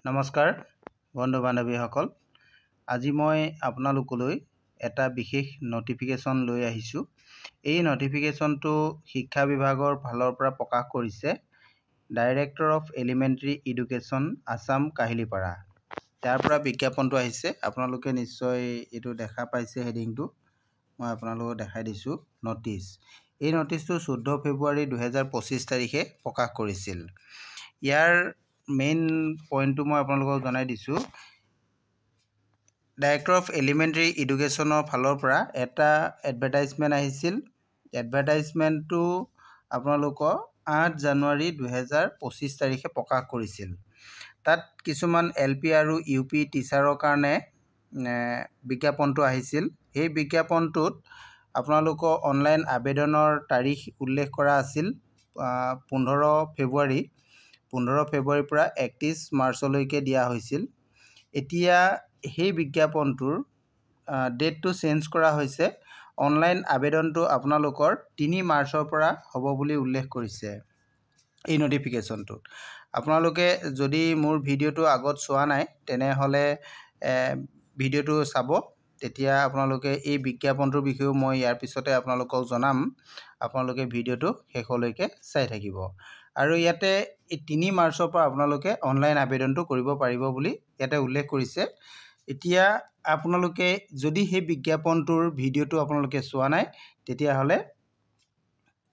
নমস্কাৰ বন্ধু বান্ধৱীসকল আজি মই আপোনালোকলৈ এটা বিশেষ নটিফিকেশ্যন লৈ আহিছোঁ। এই নটিফিকেশ্যনটো শিক্ষা বিভাগৰ ফালৰ পৰা প্ৰকাশ কৰিছে director of elementary education Assam Kahilipara. তাৰ পৰা বিজ্ঞাপনটো আহিছে, আপোনালোকে নিশ্চয় এইটো দেখা পাইছে। হেডিংটো মই আপোনালোকক দেখাই দিছোঁ। নটিচ, এই নটিচটো 14 ফেব্ৰুৱাৰী 2025 তাৰিখে প্ৰকাশ কৰিছিল। ইয়াৰ মেইন পইণ্টটো মই আপোনালোকক জনাই দিছোঁ। ডাইৰেক্টৰ অফ এলিমেণ্টাৰী এডুকেশ্যনৰ ফালৰ পৰা এটা এডভাৰটাইজমেণ্ট আহিছিল। এডভাৰটাইজমেণ্টটো আপোনালোকৰ 8 জানুৱাৰী 2025 তাৰিখে প্ৰকাশ কৰিছিল। তাত কিছুমান LP আৰু UP টিচাৰৰ কাৰণে বিজ্ঞাপনটো আহিছিল। সেই বিজ্ঞাপনটোত আপোনালোকৰ অনলাইন আবেদনৰ তাৰিখ উল্লেখ কৰা আছিল 15 ফেব্ৰুৱাৰীৰ পৰা 31 মাৰ্চলৈকে দিয়া হৈছিল। এতিয়া সেই বিজ্ঞাপনটোৰ ডেটটো চেঞ্জ কৰা হৈছে। অনলাইন আবেদনটো আপোনালোকৰ 3 মাৰ্চৰ পৰা হ'ব বুলি উল্লেখ কৰিছে এই নটিফিকেশ্যনটোত। আপোনালোকে যদি মোৰ ভিডিঅ'টো আগত চোৱা নাই তেনেহ'লে ভিডিঅ'টো চাব, তেতিয়া আপোনালোকে এই বিজ্ঞাপনটোৰ বিষয়েও মই ইয়াৰ পিছতে আপোনালোকক জনাম। আপোনালোকে ভিডিঅ'টো শেষলৈকে চাই থাকিব। আৰু ইয়াতে 3 মাৰ্চৰ পৰা আপোনালোকে অনলাইন আবেদনটো কৰিব পাৰিব বুলি ইয়াতে উল্লেখ কৰিছে। এতিয়া আপোনালোকে যদি সেই বিজ্ঞাপনটোৰ ভিডিঅ'টো আপোনালোকে চোৱা নাই তেতিয়াহ'লে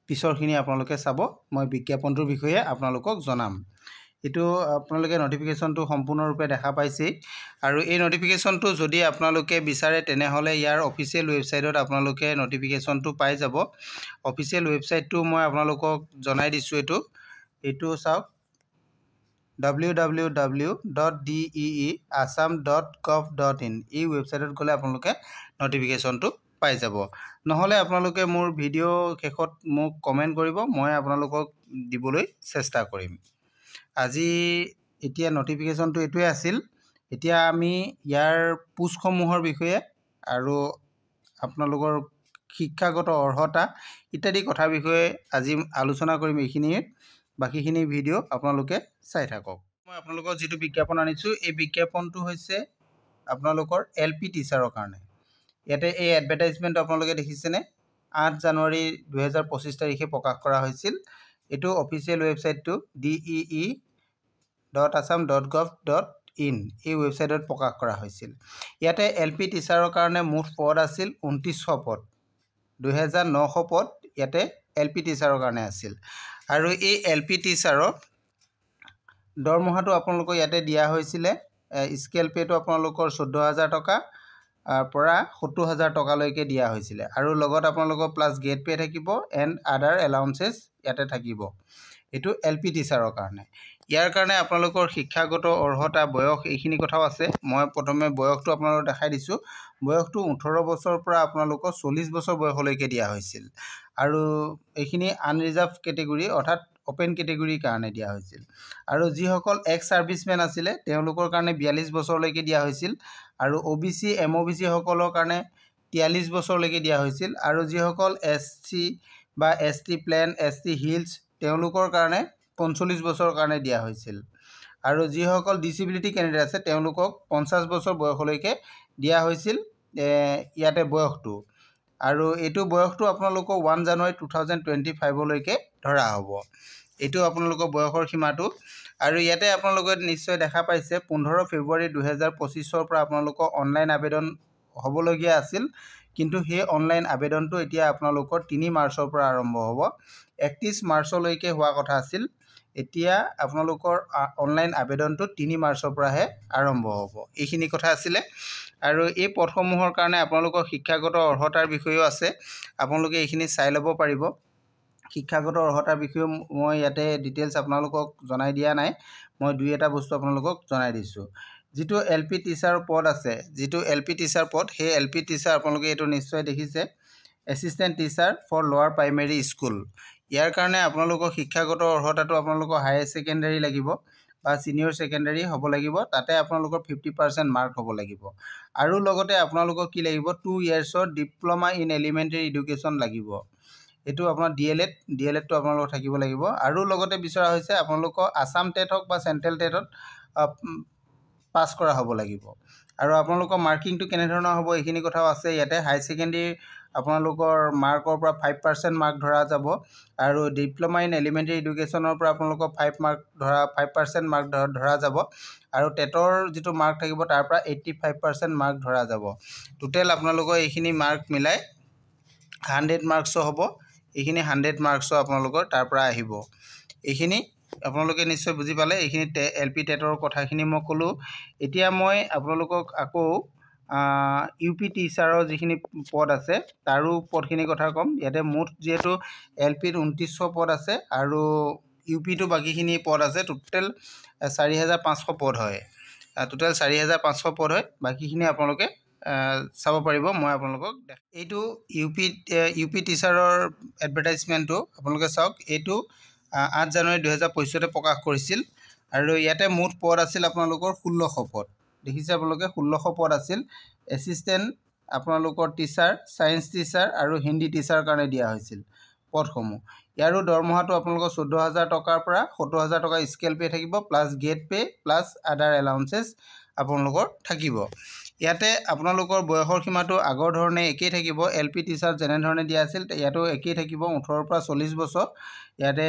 পিছৰখিনি আপোনালোকে চাব। মই বিজ্ঞাপনটোৰ বিষয়ে আপোনালোকক জনাম। এইটো আপোনালোকে নটিফিকেশ্যনটো সম্পূৰ্ণৰূপে দেখা পাইছেই। আৰু এই নটিফিকেশ্যনটো যদি আপোনালোকে বিচাৰে তেনেহ'লে ইয়াৰ অফিচিয়েল ৱেবছাইটত আপোনালোকে নটিফিকেশ্যনটো পাই যাব। অফিচিয়েল ৱেবছাইটটো মই আপোনালোকক জনাই দিছোঁ। এইটো চাওক, www.deeasam.gov.in। এই ৱেবছাইটত গ'লে আপোনালোকে নটিফিকেশ্যনটো পাই যাব। নহ'লে আপোনালোকে মোৰ ভিডিঅ' শেষত মোক কমেণ্ট কৰিব, মই আপোনালোকক দিবলৈ চেষ্টা কৰিম। এতিয়া নটিফিকেশ্যনটো এইটোৱে আছিল। এতিয়া আমি ইয়াৰ পোষ্টসমূহৰ বিষয়ে আৰু আপোনালোকৰ শিক্ষাগত অৰ্হতা ইত্যাদি কথাৰ বিষয়ে আজি আলোচনা কৰিম। বাকীখিনি ভিডিঅ' আপোনালোকে চাই থাকক। মই আপোনালোকৰ যিটো বিজ্ঞাপন আনিছোঁ, এই বিজ্ঞাপনটো হৈছে আপোনালোকৰ LP টিচাৰৰ কাৰণে। ইয়াতে এই এডভাৰটাইজমেণ্ট আপোনালোকে দেখিছেনে? 8 জানুৱাৰী 2025 তাৰিখে প্ৰকাশ কৰা হৈছিল। এইটো অফিচিয়েল ৱেবছাইটটো dee.assam.gov.in এই ৱেবছাইটত প্ৰকাশ কৰা হৈছিল। ইয়াতে LP টিচাৰৰ কাৰণে মুঠ পদ আছিল 2900 পদ, 2900 পদ ইয়াতে LP টিচাৰৰ কাৰণে আছিল। আৰু এই LP টিচাৰৰ দৰমহাটো আপোনালোকৰ ইয়াতে দিয়া হৈছিলে। স্কেল পেটো আপোনালোকৰ 14,000 টকা পৰা 70,000 টকালৈকে দিয়া হৈছিলে। আৰু লগত আপোনালোকৰ প্লাছ গেট পে থাকিব এণ্ড আদাৰ এলাউন্সেছ ইয়াতে থাকিব। এইটো LP টিচাৰৰ কাৰণে। ইয়াৰ কাৰণে আপোনালোকৰ শিক্ষাগত অৰ্হতা, বয়স এইখিনি কথাও আছে। মই প্ৰথমে বয়সটো আপোনালোকক দেখাই দিছোঁ। বয়সটো 18 বছৰৰ পৰা আপোনালোকৰ 40 বছৰ বয়সলৈকে দিয়া হৈছিল। আৰু এইখিনি আনৰিজাৰ্ভ কেটেগৰী অৰ্থাৎ অ'পেন কেটেগৰীৰ কাৰণে দিয়া হৈছিল। আৰু যিসকল এক্স ছাৰ্ভিচমেন আছিলে তেওঁলোকৰ কাৰণে 42 বছৰলৈকে দিয়া হৈছিল। আৰু OBC MOBC সকলৰ কাৰণে 43 বছৰলৈকে দিয়া হৈছিল। আৰু যিসকল SC বা ST প্লেন, ST হিলছ তেওঁলোকৰ কাৰণে 45 বছৰৰ কাৰণে দিয়া হৈছিল। আৰু যিসকল ডিচেবিলিটি কেণ্ডিডেট আছে তেওঁলোকক 50 বছৰ বয়সলৈকে দিয়া হৈছিল ইয়াতে বয়সটো। আৰু এইটো বয়সটো আপোনালোকৰ 1 জানুৱাৰী 2025লৈকে ধৰা হ'ব। এইটো আপোনালোকৰ বয়সৰ সীমাটো। আৰু ইয়াতে আপোনালোকে নিশ্চয় দেখা পাইছে 15 ফেব্ৰুৱাৰী 2025ৰ পৰা আপোনালোকৰ অনলাইন আবেদন হ'বলগীয়া আছিল। কিন্তু সেই অনলাইন আবেদনটো এতিয়া আপোনালোকৰ 3 মাৰ্চৰ পৰা আৰম্ভ হ'ব। 31 মাৰ্চলৈকে হোৱা কথা আছিল। এতিয়া আপোনালোকৰ অনলাইন আবেদনটো 3 মাৰ্চৰ পৰাহে আৰম্ভ হ'ব। এইখিনি কথা আছিলে। আৰু এই পদসমূহৰ কাৰণে আপোনালোকৰ শিক্ষাগত অৰ্হতাৰ বিষয়েও আছে। আপোনালোকে এইখিনি চাই ল'ব পাৰিব। শিক্ষাগত অৰ্হতাৰ বিষয়েও মই ইয়াতে ডিটেইলছ আপোনালোকক জনাই দিয়া নাই। মই 2-এটা বস্তু আপোনালোকক জনাই দিছোঁ। যিটো LP টিচাৰ পদ আছে, সেই LP টিচাৰ আপোনালোকে এইটো নিশ্চয় দেখিছে, এছিষ্টেণ্ট টিচাৰ ফৰ লোৱাৰ প্ৰাইমেৰী স্কুল। ইয়াৰ কাৰণে আপোনালোকৰ শিক্ষাগত অৰ্হতাটো আপোনালোকৰ হায়াৰ ছেকেণ্ডাৰী লাগিব বা ছিনিয়ৰ ছেকেণ্ডাৰী হ'ব লাগিব। তাতে আপোনালোকৰ 50% মাৰ্ক হ'ব লাগিব। আৰু লগতে আপোনালোকৰ কি লাগিব, 2 ইয়াৰ্ছৰ ডিপ্ল'মা ইন এলিমেণ্টাৰী এডুকেশ্যন লাগিব। এইটো আপোনাৰ DLEDটো আপোনালোকৰ থাকিব লাগিব। আৰু লগতে বিচৰা হৈছে আপোনালোকৰ আছাম টেট হওক বা চেণ্ট্ৰেল টেটত পাছ কৰা হ'ব লাগিব আৰু আপোনালোকৰ মাৰ্কিংটো কেনেধৰণৰ হ'ব এইখিনি কথাও আছে ইয়াতে হাই ছেকেণ্ডেৰী আপোনালোকৰ মাৰ্কৰ পৰা 5% মাৰ্ক ধৰা যাব আৰু ডিপ্ল'মা ইন এলিমেণ্টাৰী এডুকেশ্যনৰ পৰা আপোনালোকৰ 5% মাৰ্ক ধৰা যাব আৰু টেটৰ যিটো মাৰ্ক থাকিব তাৰ পৰা 85% মাৰ্ক ধৰা যাব টোটেল আপোনালোকৰ এইখিনি মাৰ্ক মিলাই 100 মাৰ্কছৰ হ'ব এইখিনি 100 মাৰ্কছৰ আপোনালোকৰ তাৰ পৰা আহিব এইখিনি আপোনালোকে নিশ্চয় বুজি পালে এইখিনি এলপি টেটৰ কথাখিনি মই ক'লোঁ এতিয়া মই আপোনালোকক আকৌ ইউপি টিচাৰৰ যিখিনি পদ আছে তাৰো পদখিনি কথা ক'ম ইয়াতে মুঠ যিহেতু এলপিত 2900 পদ আছে আৰু ইউপিটো বাকীখিনি পদ আছে টোটেল 4500 পদ হয় টোটেল 4500 পদ হয় বাকীখিনি আপোনালোকে চাব পাৰিব মই আপোনালোকক এইটো ইউপি টিচাৰৰ এডভাৰটাইজমেণ্টটো আপোনালোকে চাওক এইটো 8 জানুৱাৰী 2025 প্ৰকাশ কৰিছিল আৰু ইয়াতে মুঠ পদ আছিল আপোনালোকৰ 1600 পদ দেখিছে আপোনালোকে 1600 পদ আছিল এছিষ্টেণ্ট আপোনালোকৰ টিচাৰ সায়েন্স টিচাৰ আৰু হিন্দী টিচাৰৰ কাৰণে দিয়া হৈছিল পদসমূহ ইয়াৰো দৰমহাটো আপোনালোকৰ 14000 টকাৰ পৰা 70000 টকা স্কেল পে থাকিব প্লাছ গেট পে প্লাছ আদাৰ এলাউন্সেছ আপোনালোকৰ থাকিব ইয়াতে আপোনালোকৰ বয়সৰ সীমাটো আগৰ ধৰণে একেই থাকিব এলপি টিচাৰ যেনেধৰণে দিয়া আছিল ইয়াতো একেই থাকিব 18 পৰা 40 বছৰ ইয়াতে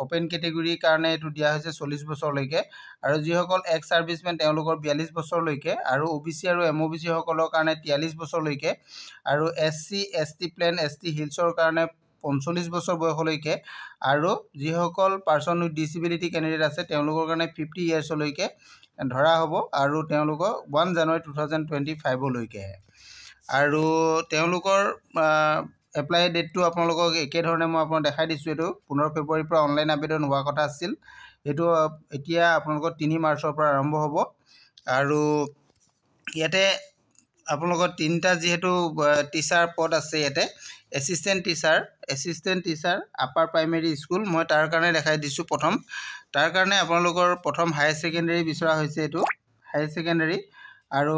ওপেন কেটেগৰীৰ কাৰণে এইটো দিয়া হৈছে 40 বছৰলৈকে আৰু যিসকল এক্স সাৰ্ভিসমেন তেওঁলোকৰ 42 বছৰলৈকে আৰু ওবিসি আৰু এমওবিসি সকলৰ কাৰণে 43 বছৰলৈকে আৰু এসসি এসটি প্লেন এসটি হিলছৰ কাৰণে 45 বছৰ বয়সলৈকে আৰু যিসকল পাৰ্সন উইথ ডিসেবিলিটি ক্যান্ডিডেট আছে তেওঁলোকৰ কাৰণে 50 ইয়াৰ্ছলৈকে ধৰা হ'ব আৰু তেওঁলোকৰ 1 জানুৱাৰী 2025 লৈকে আৰু তেওঁলোকৰ এপ্লাই ডেটটো আপোনালোকক একে ধৰণে মই আপোনাক দেখাই দিছোঁ এইটো 15 ফেব্ৰুৱাৰীৰ পৰা অনলাইন আবেদন হোৱা কথা আছিল এইটো এতিয়া আপোনালোকৰ 3 মাৰ্চৰ পৰা আৰম্ভ হ'ব আৰু ইয়াতে আপোনালোকৰ তিনিটা যেহেতু টিচাৰ পদ আছে ইয়াতে assistant teacher upper primary school মই তাৰ কাৰণে দেখাই দিছোঁ প্ৰথম তাৰ কাৰণে আপোনালোকৰ প্ৰথম হায়াৰ ছেকেণ্ডাৰী বিচৰা হৈছে এইটো হায়াৰ ছেকেণ্ডাৰী আৰু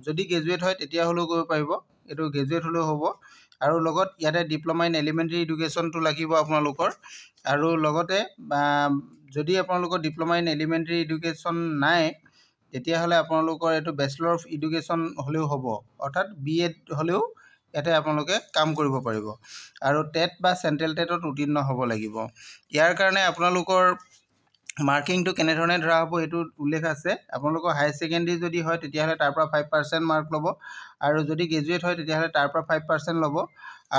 যদি গ্ৰেজুৱেট হয় তেতিয়া হ'লেও কৰিব পাৰিব এইটো গ্ৰেজুৱেট হ'লেও হ'ব আৰু লগত ইয়াতে ডিপ্ল'মা ইন এলিমেণ্টাৰী এডুকেশ্যনটো লাগিব আপোনালোকৰ আৰু লগতে যদি আপোনালোকৰ ডিপ্ল'মা ইন এলিমেণ্টাৰী এডুকেশ্যন নাই তেতিয়াহ'লে আপোনালোকৰ এইটো বেচেলৰ অফ এডুকেশ্যন হ'লেও হ'ব অৰ্থাৎ বিএড হ'লেও ইয়াতে আপোনালোকে কাম কৰিব পাৰিব আৰু টেট বা চেণ্ট্ৰেল টেটত উত্তীৰ্ণ হ'ব লাগিব ইয়াৰ কাৰণে আপোনালোকৰ মাৰ্কিংটো কেনেধৰণে ধৰা হ'ব এইটো উল্লেখ আছে আপোনালোকৰ হায়াৰ ছেকেণ্ডাৰী যদি হয় তেতিয়াহ'লে তাৰ পৰা 5% মাৰ্ক ল'ব আৰু যদি গ্ৰেজুৱেট হয় তেতিয়াহ'লে তাৰ পৰা 5% ল'ব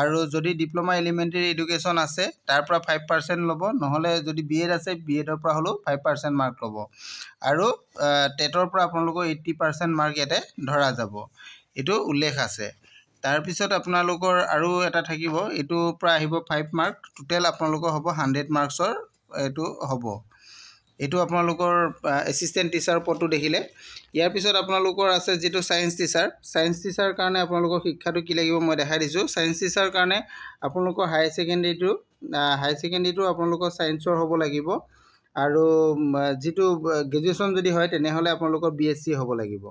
আৰু যদি ডিপ্ল'মা এলিমেণ্টাৰী এডুকেশ্যন আছে তাৰ পৰা 5% ল'ব নহ'লে যদি বিএড আছে বিএডৰ পৰা হ'লেও 5% মাৰ্ক ল'ব আৰু টেটৰ পৰা আপোনালোকৰ 80% মাৰ্ক ইয়াতে ধৰা যাব এইটো উল্লেখ আছে তাৰপিছত আপোনালোকৰ আৰু এটা থাকিব এইটোৰ পৰা আহিব 5 মাৰ্ক টোটেল আপোনালোকৰ হ'ব 100 মাৰ্কছৰ এইটো হ'ব এইটো আপোনালোকৰ এছিষ্টেণ্ট টিচাৰ পদটো দেখিলে ইয়াৰ পিছত আপোনালোকৰ আছে যেটো সায়েন্স টিচাৰ কাৰণে আপোনালোকৰ শিক্ষাটো কি লাগিব মই দেখাই দিছোঁ সায়েন্স টিচাৰ কাৰণে আপোনালোকৰ হায়াৰ ছেকেণ্ডাৰীটো আপোনালোকৰ সায়েন্সৰ হ'ব লাগিব আৰু যেটো গ্ৰেজুৱেশ্যন যদি হয় তেনেহ'লে আপোনালোকৰ বিএসসি হ'ব লাগিব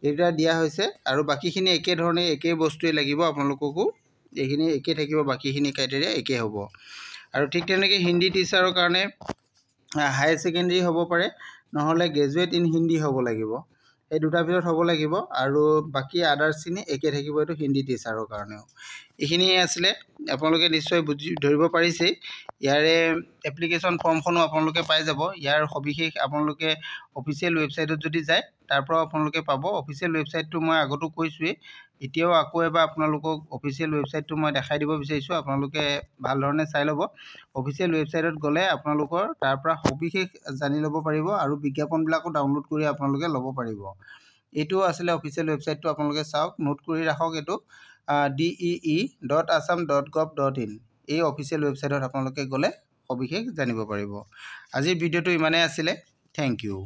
এইটা দিয়া হৈছে আৰু বাকিখিনি একে ধৰণে একে বস্তুই লাগিব আপোনালোককো এইখিনি একে থাকিব বাকিখিনি ক্ৰাইটেৰিয়া একে হ'ব আৰু ঠিক তেনেকৈ হিন্দী টিচাৰৰ কাৰণে হায়াৰ ছেকেণ্ডাৰী হ'ব পাৰে নহ'লে গ্ৰেজুৱেট ইন হিন্দী হ'ব লাগিব এই দুটা ভিতৰত হ'ব লাগিব আৰু বাকি আদাৰ্ছখিনি একে থাকিব এইটো হিন্দী টিচাৰৰ কাৰণেও এইখিনি আছিলে আপোনালোকে নিশ্চয় ধৰিব পাৰিছে ইয়াৰে এপ্লিকেশ্যন ফৰ্মখনো আপোনালোকে পাই যাব ইয়াৰ সবিশেষ আপোনালোকে অফিচিয়েল ৱেবছাইটত যদি যায় তাৰ পৰা আপোনালোকে পাব অফিচিয়েল ৱেবছাইটটো মই আগতো কৈছোঁৱেই এতিয়াও আকৌ এবাৰ আপোনালোকক অফিচিয়েল ৱেবছাইটটো মই দেখাই দিব বিচাৰিছোঁ আপোনালোকে ভাল ধৰণে চাই ল'ব অফিচিয়েল ৱেবছাইটত গ'লে আপোনালোকৰ তাৰ পৰা সবিশেষ জানি ল'ব পাৰিব আৰু বিজ্ঞাপনবিলাকো ডাউনলোড কৰি আপোনালোকে ল'ব পাৰিব এইটো আছিলে অফিচিয়েল ৱেবছাইটটো আপোনালোকে চাওক নোট কৰি ৰাখক এইটো dee.assam.gov.in এই অফিচিয়েল ৱেবছাইটত আপোনালোকে গ'লে সবিশেষ জানিব পাৰিব আজিৰ ভিডিঅ'টো ইমানেই আছিলে থেংক ইউ